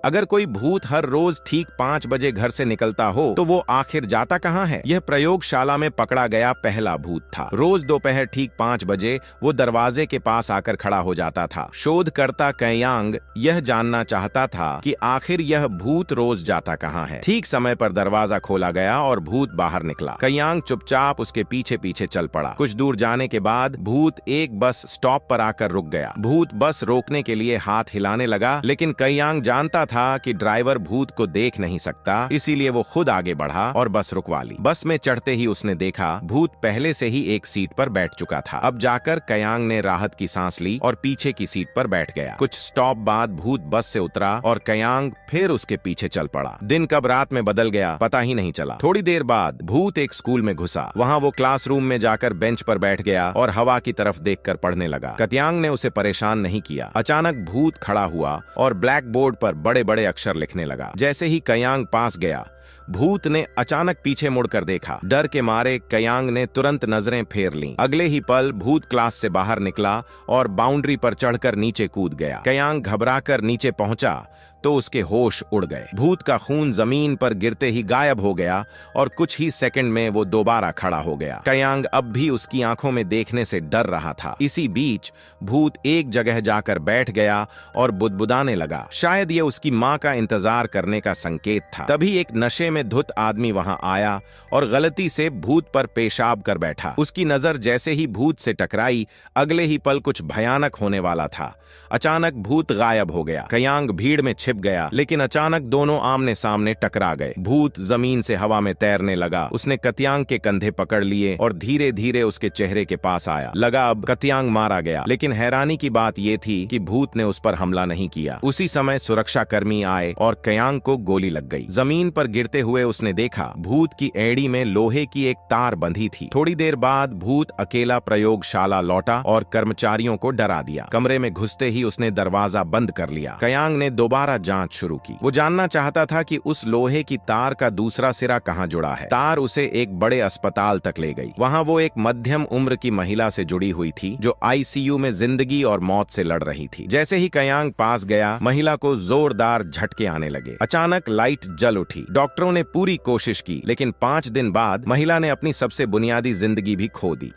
अगर कोई भूत हर रोज ठीक 5 बजे घर से निकलता हो तो वो आखिर जाता कहाँ है? यह प्रयोगशाला में पकड़ा गया पहला भूत था। रोज दोपहर ठीक 5 बजे वो दरवाजे के पास आकर खड़ा हो जाता था। शोधकर्ता कयांग यह जानना चाहता था कि आखिर यह भूत रोज जाता कहाँ है। ठीक समय पर दरवाजा खोला गया और भूत बाहर निकला। कयांग चुपचाप उसके पीछे पीछे चल पड़ा। कुछ दूर जाने के बाद भूत एक बस स्टॉप पर आकर रुक गया। भूत बस रोकने के लिए हाथ हिलाने लगा, लेकिन कयांग जानता था कि ड्राइवर भूत को देख नहीं सकता, इसीलिए वो खुद आगे बढ़ा और बस रुकवा ली। बस में चढ़ते ही उसने देखा भूत पहले से ही एक सीट पर बैठ चुका था। अब जाकर कयांग ने राहत की सांस ली और पीछे की सीट पर बैठ गया। कुछ स्टॉप बाद भूत बस से उतरा और कयांग फिर उसके पीछे चल पड़ा। दिन कब रात में बदल गया पता ही नहीं चला। थोड़ी देर बाद भूत एक स्कूल में घुसा। वहाँ वो क्लासरूम में जाकर बेंच पर बैठ गया और हवा की तरफ देखकर पढ़ने लगा। कयांग ने उसे परेशान नहीं किया। अचानक भूत खड़ा हुआ और ब्लैक बोर्ड पर बड़े बड़े अक्षर लिखने लगा। जैसे ही कयांग पास गया, भूत ने अचानक पीछे मुड़कर देखा। डर के मारे कयांग ने तुरंत नजरें फेर लीं। अगले ही पल भूत क्लास से बाहर निकला और बाउंड्री पर चढ़कर नीचे कूद गया। कयांग घबराकर नीचे पहुंचा तो उसके होश उड़ गए। भूत का खून जमीन पर गिरते ही गायब हो गया और कुछ ही सेकंड में वो दोबारा खड़ा हो गया। कयांग अब भी उसकी आंखों में देखने से डर रहा था। इसी बीच भूत एक जगह जाकर बैठ गया और बुदबुदाने लगा। शायद ये उसकी माँ का इंतजार करने का संकेत था। तभी एक नशे में धुत आदमी वहां आया और गलती से भूत पर पेशाब कर बैठा। उसकी नजर जैसे ही भूत से टकराई, अगले ही पल कुछ भयानक होने वाला था। अचानक भूत गायब हो गया। कयांग भीड़ में छिप गया, लेकिन अचानक दोनों आमने सामने टकरा गए। भूत जमीन से हवा में तैरने लगा। उसने कयांग के कंधे पकड़ लिए और धीरे धीरे उसके चेहरे के पास आया। लगा अब कयांग मारा गया, लेकिन हैरानी की बात यह थी कि भूत ने उस पर हमला नहीं किया। उसी समय सुरक्षा कर्मी आए और कयांग को गोली लग गई। जमीन पर गिरते हुए उसने देखा भूत की एड़ी में लोहे की एक तार बंधी थी। थोड़ी देर बाद भूत अकेला प्रयोगशाला लौटा और कर्मचारियों को डरा दिया। कमरे में घुसते ही उसने दरवाजा बंद कर लिया। कयांग ने दोबारा जांच शुरू की। वो जानना चाहता था कि उस लोहे की तार का दूसरा सिरा कहां जुड़ा है। तार उसे एक बड़े अस्पताल तक ले गई। वहां वो एक मध्यम उम्र की महिला से जुड़ी हुई थी जो आईसीयू में जिंदगी और मौत से लड़ रही थी। जैसे ही कयांग पास गया, महिला को जोरदार झटके आने लगे। अचानक लाइट जल उठी। डॉक्टरों ने पूरी कोशिश की, लेकिन 5 दिन बाद महिला ने अपनी सबसे बुनियादी जिंदगी भी खो दी।